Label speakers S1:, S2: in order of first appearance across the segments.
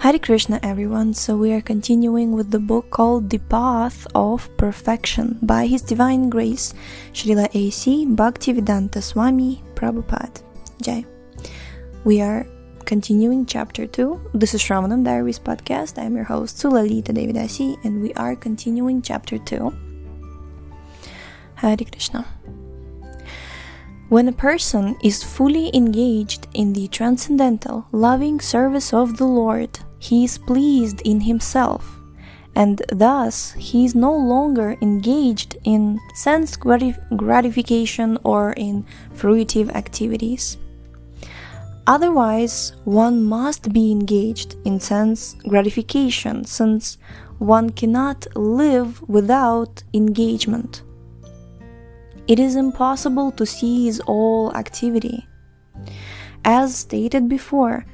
S1: Hare Krishna, everyone. So we are continuing with the book called The Path of Perfection by His Divine Grace, Srila A.C. Bhaktivedanta Swami Prabhupada. Jai. We are continuing chapter 2. This is Shravanam Diaries podcast. I am your host, Sulalita Devidasi, and we are continuing chapter 2. Hare Krishna. When a person is fully engaged in the transcendental, loving service of the Lord, he is pleased in himself, and thus he is no longer engaged in sense gratification or in fruitive activities. Otherwise, one must be engaged in sense gratification, since one cannot live without engagement. It is impossible to cease all activity. As stated before,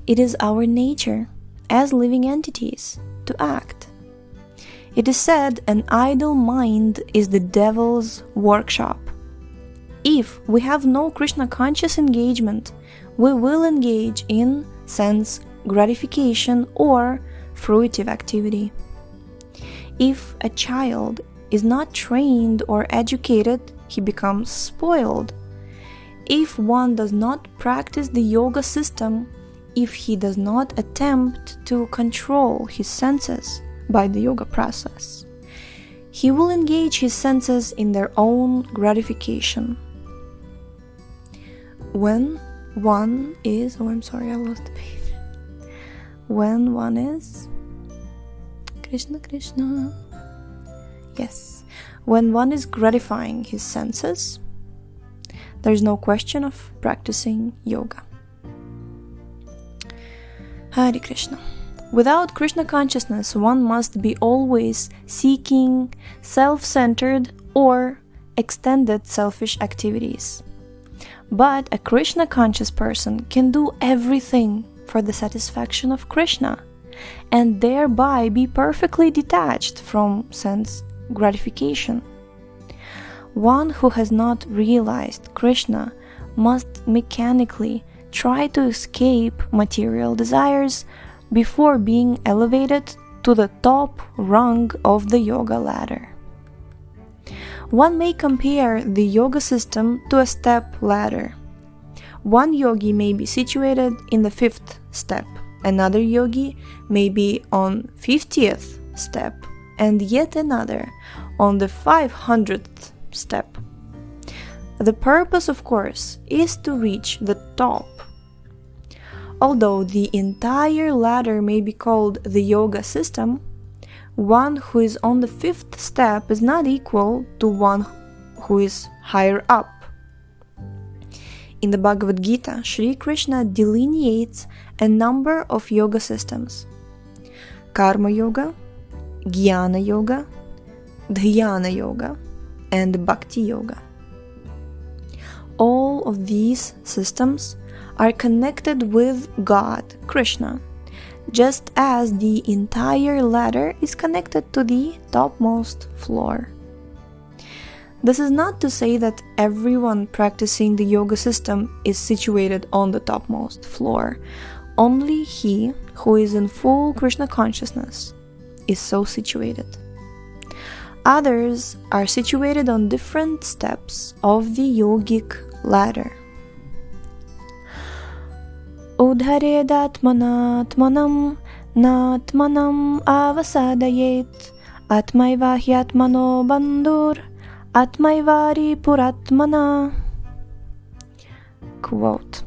S1: it is our nature, as living entities, to act. It is said an idle mind is the devil's workshop. If we have no Krishna conscious engagement, we will engage in sense gratification or fruitive activity. If a child is not trained or educated, he becomes spoiled. If one does not practice the yoga system, if he does not attempt to control his senses by the yoga process, he will engage his senses in their own gratification. When one is, I lost the page. When one is, Krishna. Yes. When one is gratifying his senses, there is no question of practicing yoga. Hare Krishna. Without Krishna consciousness, one must be always seeking self-centered or extended selfish activities. But a Krishna conscious person can do everything for the satisfaction of Krishna and thereby be perfectly detached from sense gratification. One who has not realized Krishna must mechanically try to escape material desires before being elevated to the top rung of the yoga ladder. One may compare the yoga system to a step ladder. One yogi may be situated in the 5th step, another yogi may be on 50th step, and yet another on the 500th step. The purpose, of course, is to reach the top. Although the entire ladder may be called the yoga system, one who is on the 5th step is not equal to one who is higher up. In the Bhagavad Gita, Sri Krishna delineates a number of yoga systems: Karma Yoga, Jnana Yoga, Dhyana Yoga, and Bhakti Yoga. All of these systems are connected with God, Krishna, just as the entire ladder is connected to the topmost floor. This is not to say that everyone practicing the yoga system is situated on the topmost floor. Only he who is in full Krishna consciousness is so situated. Others are situated on different steps of the yogic ladder. Udharedatmanatmanam natmanam avasadayet atmaiva hyatmano bandur atmaivari puratmana. Quote: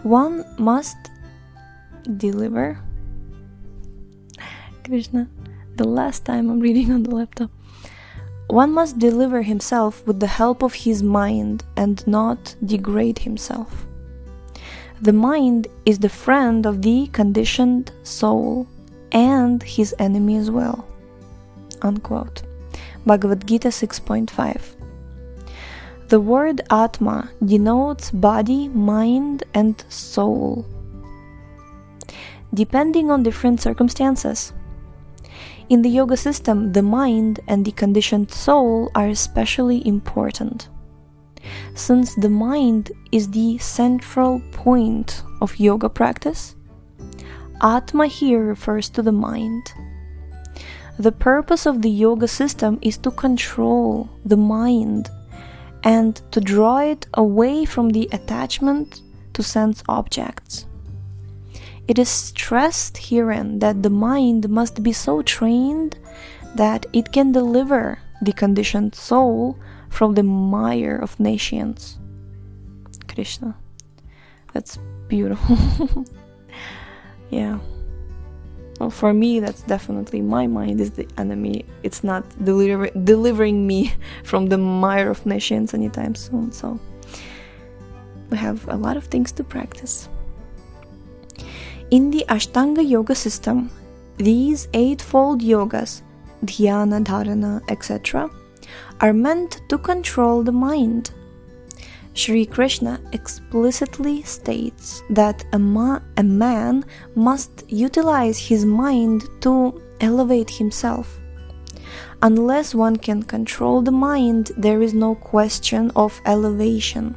S1: one must deliver Krishna, the last time I'm reading on the laptop. One must deliver himself with the help of his mind and not degrade himself. The mind is the friend of the conditioned soul and his enemy as well. Unquote. Bhagavad Gita 6.5. The word Atma denotes body, mind, and soul, depending on different circumstances. In the yoga system, the mind and the conditioned soul are especially important. Since the mind is the central point of yoga practice, Atma here refers to the mind. The purpose of the yoga system is to control the mind and to draw it away from the attachment to sense objects. It is stressed herein that the mind must be so trained that it can deliver the conditioned soul from the mire of nescience. Krishna. That's beautiful. Yeah. Well, for me, that's definitely my mind is the enemy. It's not delivering me from the mire of nescience anytime soon. So we have a lot of things to practice. In the Ashtanga yoga system, these eightfold yogas, dhyana, dharana, etc., are meant to control the mind. Shri Krishna explicitly states that a man must utilize his mind to elevate himself. Unless one can control the mind, there is no question of elevation.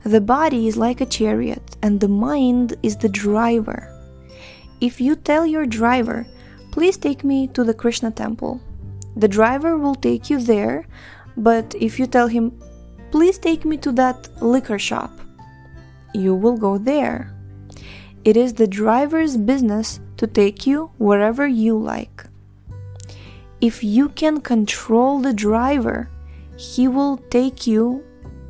S1: The body is like a chariot, and the mind is the driver. If you tell your driver, "Please take me to the Krishna temple," the driver will take you there, but if you tell him, "Please take me to that liquor shop," you will go there. It is the driver's business to take you wherever you like. If you can control the driver, he will take you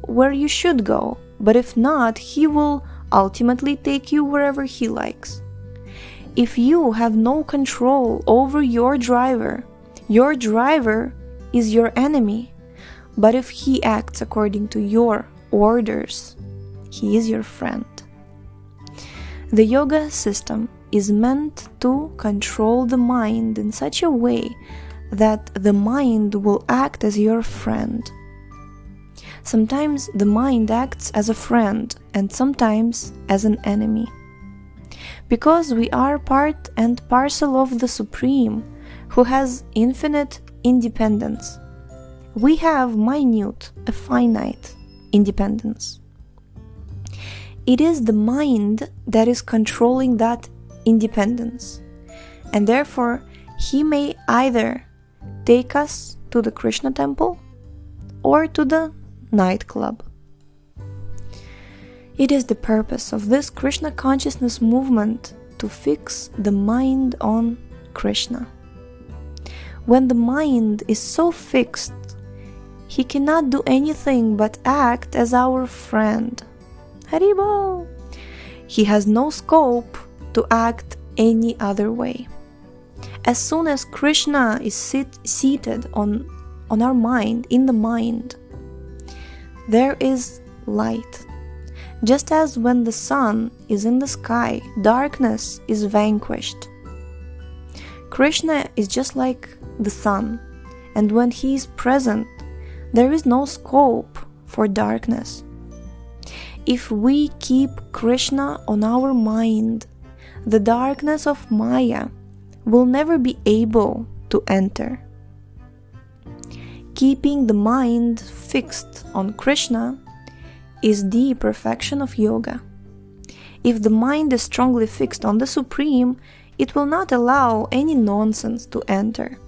S1: where you should go, but if not, he will ultimately take you wherever he likes. If you have no control over your driver is your enemy. But if he acts according to your orders, he is your friend. The yoga system is meant to control the mind in such a way that the mind will act as your friend. Sometimes the mind acts as a friend and sometimes as an enemy. Because we are part and parcel of the Supreme, who has infinite independence, we have minute, a finite independence. It is the mind that is controlling that independence, and therefore he may either take us to the Krishna temple or to the nightclub. It is the purpose of this Krishna consciousness movement to fix the mind on Krishna. When the mind is so fixed, he cannot do anything but act as our friend. Haribol! He has no scope to act any other way. As soon as Krishna is seated on our mind, in the mind, there is light. Just as when the sun is in the sky, darkness is vanquished. Krishna is just like the sun, and when he is present, there is no scope for darkness. If we keep Krishna on our mind, the darkness of Maya will never be able to enter. Keeping the mind fixed on Krishna is the perfection of yoga. If the mind is strongly fixed on the Supreme, it will not allow any nonsense to enter,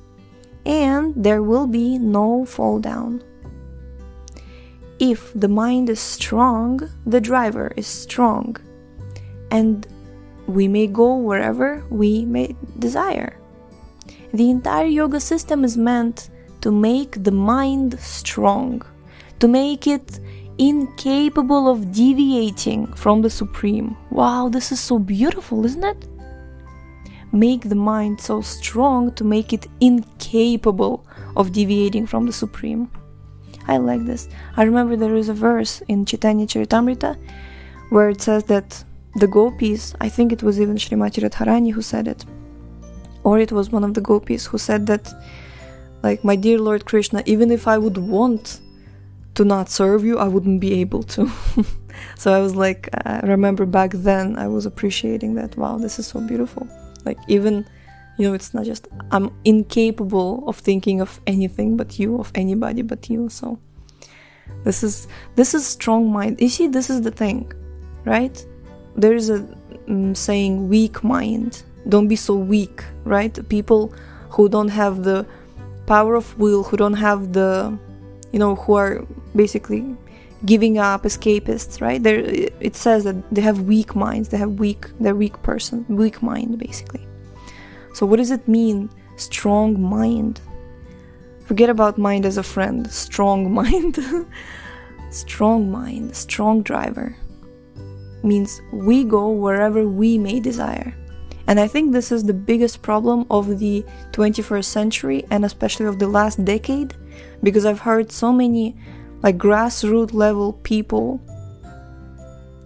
S1: and there will be no fall down. If the mind is strong, the driver is strong, and we may go wherever we may desire. The entire yoga system is meant to make the mind strong, to make it incapable of deviating from the Supreme. Wow, this is so beautiful, isn't it? Make the mind so strong to make it incapable of deviating from the Supreme. I like this. I remember there is a verse in Chaitanya Charitamrita where it says that the gopis, I think it was even Srimati Radharani who said it, or it was one of the gopis who said that, like, my dear Lord Krishna, even if I would want to not serve you, I wouldn't be able to. So I was like, I remember back then I was appreciating that. Wow, this is so beautiful. Like, even, it's not just I'm incapable of thinking of anything but you, of anybody but you. So this is strong mind. You see, this is the thing, right? There is saying weak mind. Don't be so weak, right? People who don't have the power of will, who don't have the, who are basically giving up, escapists, right? It says that they have weak minds. They're weak mind, basically. So what does it mean, strong mind? Forget about mind as a friend. Strong mind. Strong mind, strong driver. Means we go wherever we may desire. And I think this is the biggest problem of the 21st century, and especially of the last decade, because I've heard so many grassroots level people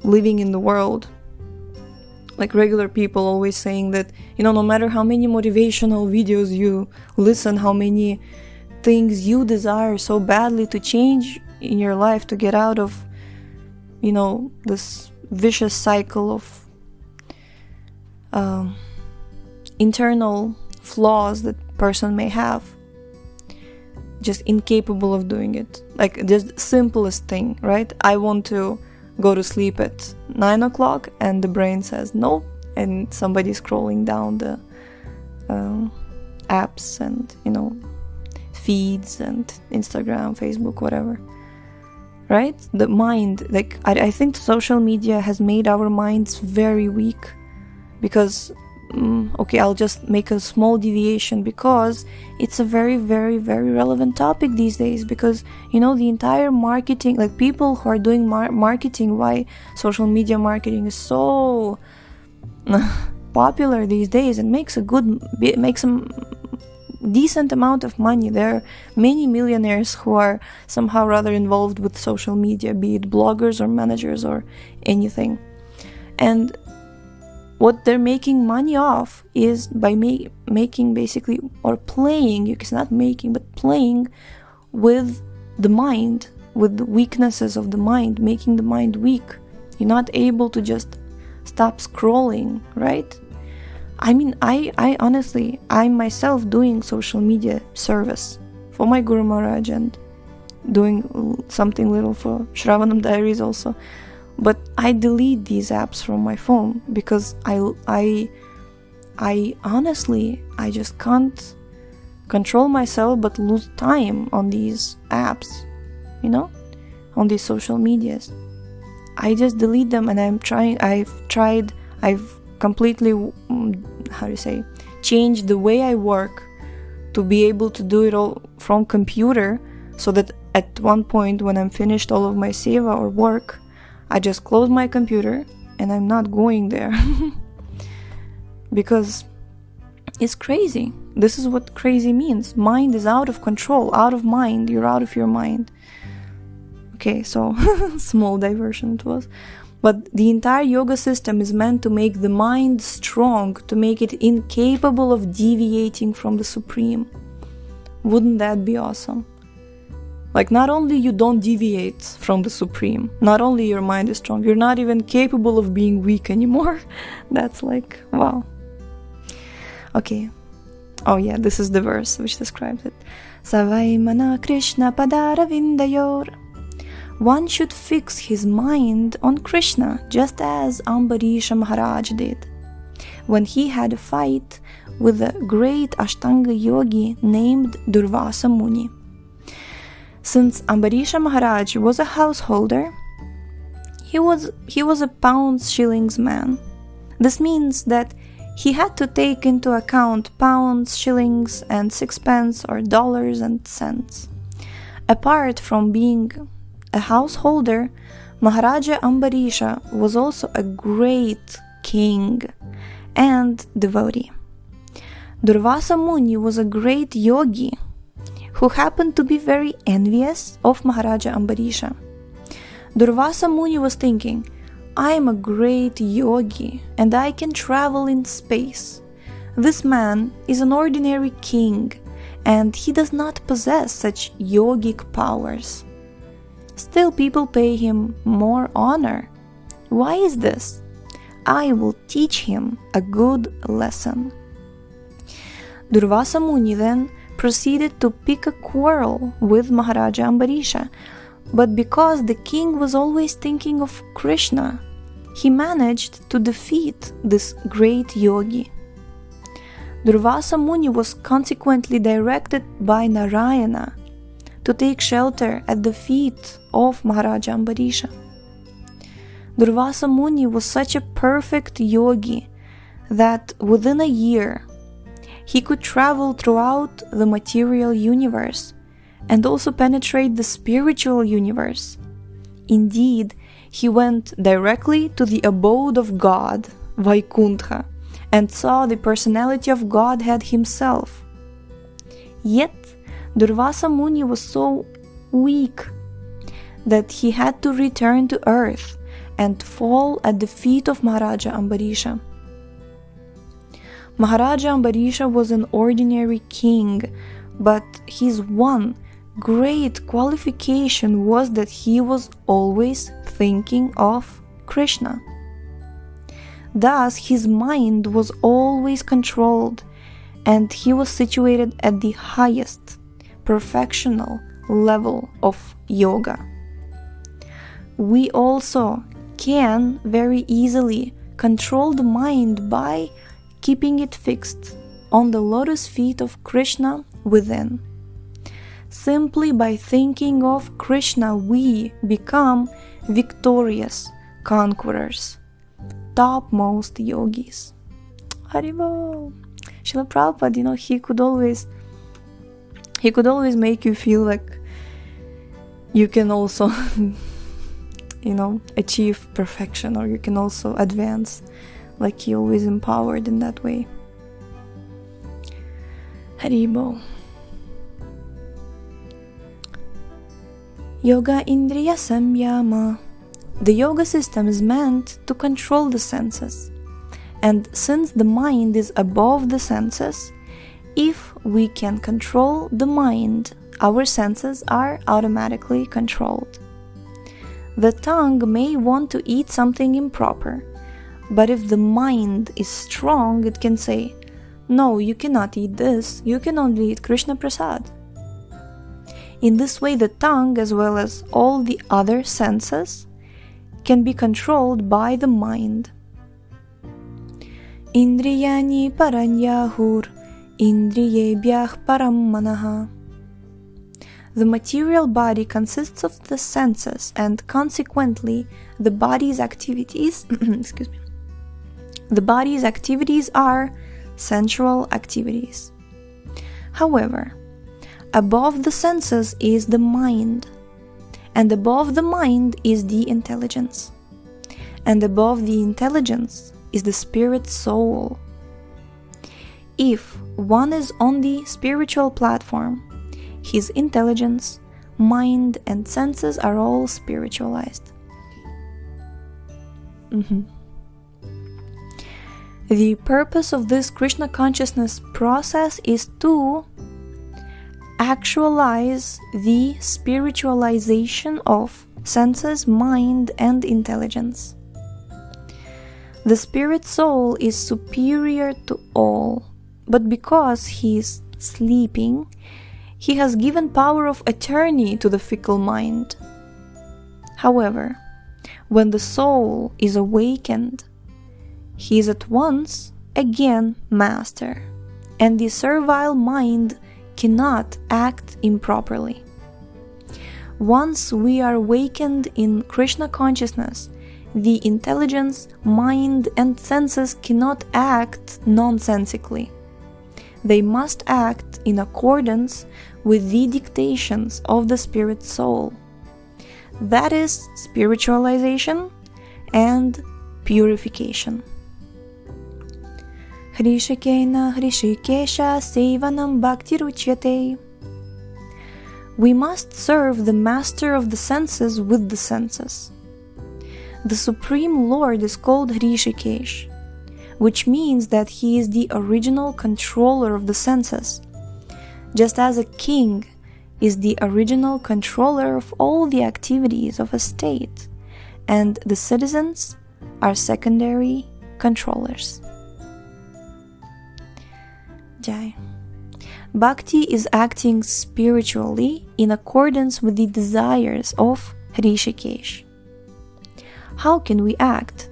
S1: living in the world, regular people, always saying that, no matter how many motivational videos you listen, how many things you desire so badly to change in your life, to get out of, this vicious cycle of internal flaws that person may have, just incapable of doing it. Just simplest thing, right? I want to go to sleep at 9 o'clock and the brain says no, and somebody scrolling down the apps and feeds and Instagram, Facebook, whatever, right? The mind, I think social media has made our minds very weak, because I'll just make a small deviation, because it's a very, very, very relevant topic these days, because the entire marketing, people who are doing marketing, why social media marketing is so popular these days and makes a decent amount of money. There are many millionaires who are somehow rather involved with social media, be it bloggers or managers or anything. And what they're making money off is by making basically, or playing, it's not making, but playing with the mind, with the weaknesses of the mind, making the mind weak. You're not able to just stop scrolling, right? I mean, I honestly, I'm myself doing social media service for my Guru Maharaj and doing something little for Shravanam Diaries also. But I delete these apps from my phone because I honestly, I just can't control myself but lose time on these apps, on these social medias. I just delete them, and I've completely, changed the way I work to be able to do it all from computer, so that at one point when I'm finished all of my seva or work, I just close my computer and I'm not going there. Because it's crazy. This is what crazy means. Mind is out of control, out of mind. You're out of your mind. Okay, so small diversion it was. But the entire yoga system is meant to make the mind strong, to make it incapable of deviating from the Supreme. Wouldn't that be awesome? Not only you don't deviate from the Supreme, not only your mind is strong, you're not even capable of being weak anymore. That's wow. Okay. Oh yeah, this is the verse which describes it. Savai mana Krishna padara vindayor. One should fix his mind on Krishna, just as Ambarisha Maharaj did when he had a fight with a great Ashtanga yogi named Durvasa Muni. Since Ambarisha Maharaj was a householder, he was a pounds shillings man. This means that he had to take into account pounds, shillings, and sixpence or dollars and cents. Apart from being a householder, Maharaja Ambarisha was also a great king and devotee. Durvasa Muni was a great yogi who happened to be very envious of Maharaja Ambarisha. Durvasa Muni was thinking, I am a great yogi and I can travel in space. This man is an ordinary king and he does not possess such yogic powers. Still, people pay him more honor. Why is this? I will teach him a good lesson. Durvasa Muni then proceeded to pick a quarrel with Maharaja Ambarisha, but because the king was always thinking of Krishna, he managed to defeat this great yogi. Durvasa Muni was consequently directed by Narayana to take shelter at the feet of Maharaja Ambarisha. Durvasa Muni was such a perfect yogi that within a year he could travel throughout the material universe and also penetrate the spiritual universe. Indeed, he went directly to the abode of God, Vaikuntha, and saw the personality of Godhead himself. Yet, Durvasa Muni was so weak that he had to return to earth and fall at the feet of Maharaja Ambarisha. Maharaja Ambarisha was an ordinary king, but his one great qualification was that he was always thinking of Krishna. Thus, his mind was always controlled, and he was situated at the highest perfectional level of yoga. We also can very easily control the mind by keeping it fixed on the lotus feet of Krishna within. Simply by thinking of Krishna, we become victorious conquerors, topmost yogis. Haribo! Srila Prabhupada, he could always make you feel like you can also achieve perfection, or you can also advance, like he always empowered in that way. Haribo. Yoga Indriya Samyama. The yoga system is meant to control the senses. And since the mind is above the senses, if we can control the mind, our senses are automatically controlled. The tongue may want to eat something improper, but if the mind is strong, it can say, "No, you cannot eat this, you can only eat Krishna Prasad." In this way, the tongue, as well as all the other senses, can be controlled by the mind. Indriyani paranyahur, indriyebhyah param manaha. The material body consists of the senses, and consequently, the body's activities the body's activities are sensual activities. However, above the senses is the mind, and above the mind is the intelligence, and above the intelligence is the spirit soul. If one is on the spiritual platform, his intelligence, mind, and senses are all spiritualized. The purpose of this Krishna consciousness process is to actualize the spiritualization of senses, mind, and intelligence. The spirit soul is superior to all, but because he is sleeping, he has given power of attorney to the fickle mind. However, when the soul is awakened, he is at once again master, and the servile mind cannot act improperly. Once we are awakened in Krishna consciousness, the intelligence, mind, and senses cannot act nonsensically. They must act in accordance with the dictations of the spirit soul. That is spiritualization and purification. Hrishikena Hrishikesha Sevanam Bhaktiruchyate. We must serve the master of the senses with the senses. The Supreme Lord is called Hrishikesh, which means that he is the original controller of the senses, just as a king is the original controller of all the activities of a state, and the citizens are secondary controllers. Jai. Bhakti is acting spiritually in accordance with the desires of Hrishikesh. How can we act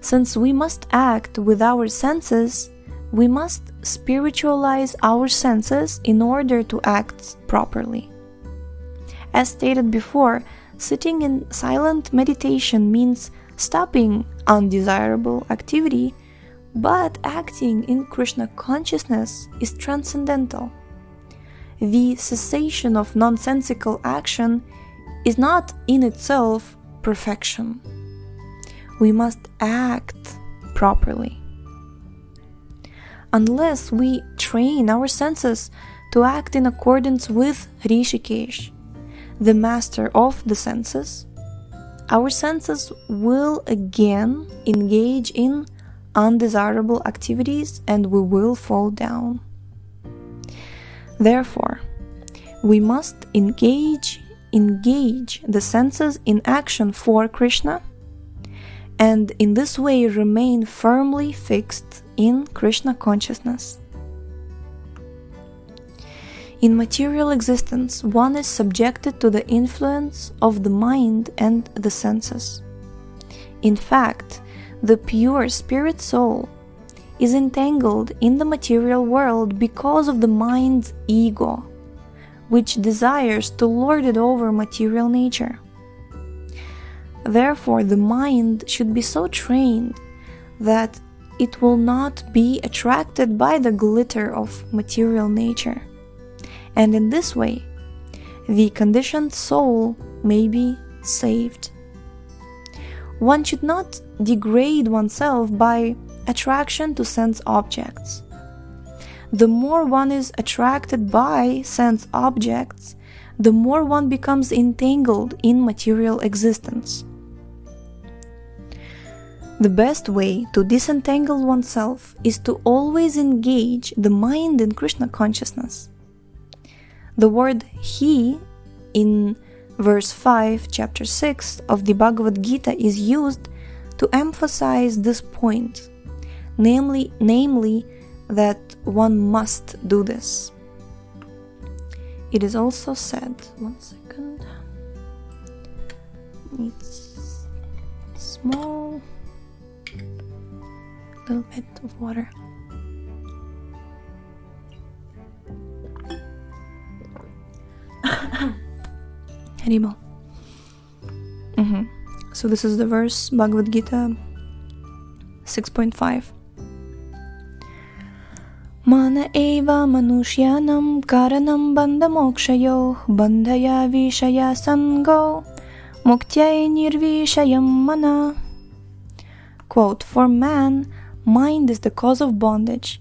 S1: Since we must act with our senses, we must spiritualize our senses in order to act properly. As stated before, sitting in silent meditation means stopping undesirable activity, but acting in Krishna consciousness is transcendental. The cessation of nonsensical action is not in itself perfection. We must act properly. Unless we train our senses to act in accordance with Rishikesh, the master of the senses, our senses will again engage in undesirable activities and we will fall down. Therefore, we must engage the senses in action for Krishna, and in this way remain firmly fixed in Krishna consciousness. In material existence, one is subjected to the influence of the mind and the senses. In fact, the pure spirit soul is entangled in the material world because of the mind's ego, which desires to lord it over material nature. Therefore, the mind should be so trained that it will not be attracted by the glitter of material nature. And in this way, the conditioned soul may be saved. One should not degrade oneself by attraction to sense objects. The more one is attracted by sense objects, the more one becomes entangled in material existence. The best way to disentangle oneself is to always engage the mind in Krishna consciousness. The word He in verse 5, chapter 6 of the Bhagavad Gita is used to emphasize this point, namely that one must do this. It is also said, one second, it's small, little bit of water. Haribol. So this is the verse, Bhagavad Gita 6.5. Mana eva manushyanam karanam bandha mokshayo bandhaya vishaya sango muktyai nirvishayam mana. Quote, for man, mind is the cause of bondage,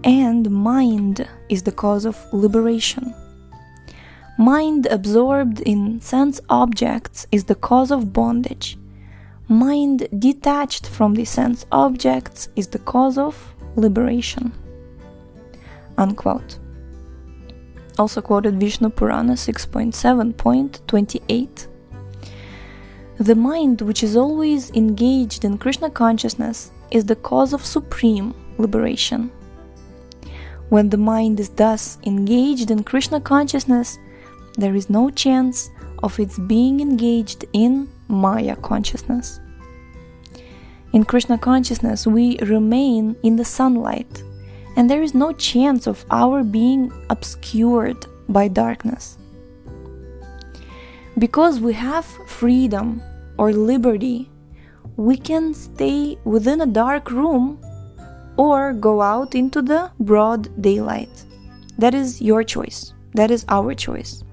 S1: and mind is the cause of liberation. Mind absorbed in sense objects is the cause of bondage. Mind detached from the sense objects is the cause of liberation. Unquote. Also quoted Vishnu Purana 6.7.28. The mind, which is always engaged in Krishna consciousness, is the cause of supreme liberation. When the mind is thus engaged in Krishna consciousness, there is no chance of its being engaged in Maya consciousness. In Krishna consciousness, we remain in the sunlight, and there is no chance of our being obscured by darkness. Because we have freedom or liberty, we can stay within a dark room or go out into the broad daylight. That is your choice. That is our choice.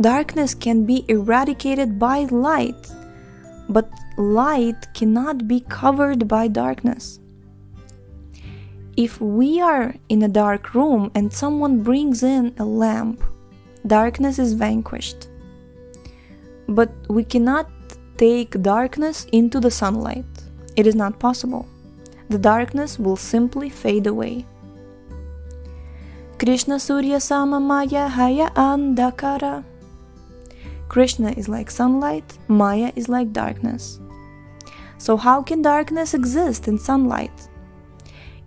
S1: Darkness can be eradicated by light, but light cannot be covered by darkness. If we are in a dark room and someone brings in a lamp, darkness is vanquished. But we cannot take darkness into the sunlight. It is not possible. The darkness will simply fade away. Krishna Surya Sama Maya Haya Andakara. Krishna is like sunlight, Maya is like darkness. So how can darkness exist in sunlight?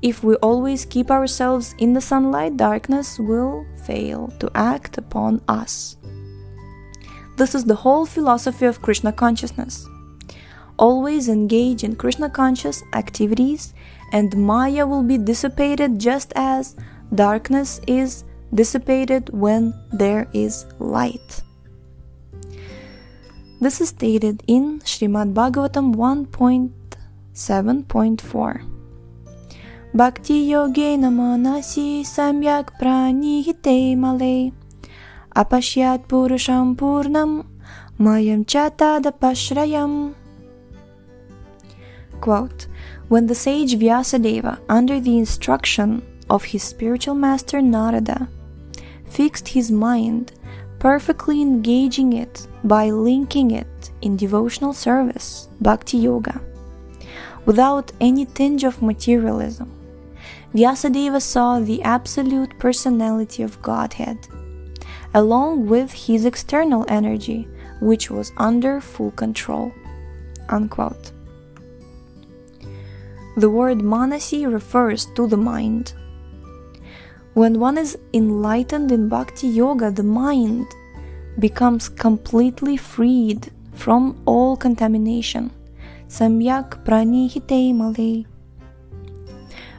S1: If we always keep ourselves in the sunlight, darkness will fail to act upon us. This is the whole philosophy of Krishna consciousness. Always engage in Krishna conscious activities, and Maya will be dissipated just as darkness is dissipated when there is light. This is stated in Srimad Bhagavatam 1.7.4. Bhakti yogena manasi samyak pranihite male apashyat purusham purnam mayam chatadapashrayam. Quote, when the sage Vyasadeva, under the instruction of his spiritual master Narada, fixed his mind, perfectly engaging it by linking it in devotional service, bhakti yoga, without any tinge of materialism, Vyasadeva saw the absolute personality of Godhead, along with his external energy, which was under full control. Unquote. The word manasi refers to the mind. When one is enlightened in bhakti yoga, the mind becomes completely freed from all contamination. Samyak pranihite male.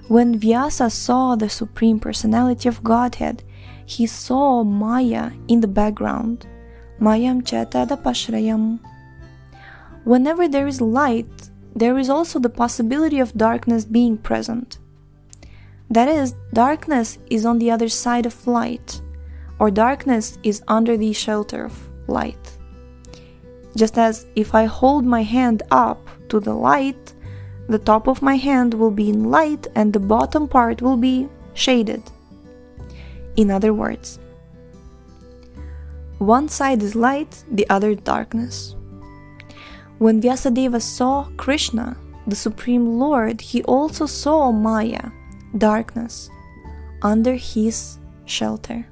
S1: When Vyasa saw the Supreme Personality of Godhead, he saw Maya in the background. Mayam chatadapashrayam. Whenever there is light, there is also the possibility of darkness being present. That is, darkness is on the other side of light, or darkness is under the shelter of light. Just as if I hold my hand up to the light, the top of my hand will be in light and the bottom part will be shaded. In other words, one side is light, the other darkness. When Vyasadeva saw Krishna, the Supreme Lord, he also saw Maya, darkness, under his shelter.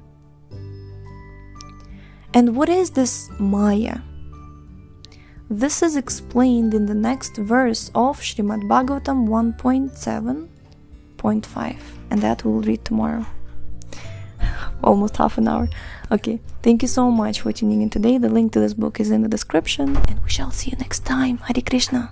S1: And what is this Maya? This is explained in the next verse of Srimad Bhagavatam 1.7.5, and that we'll read tomorrow. Almost half an hour. Okay, thank you so much for tuning in today. The link to this book is in the description, and we shall see you next time. Hare Krishna.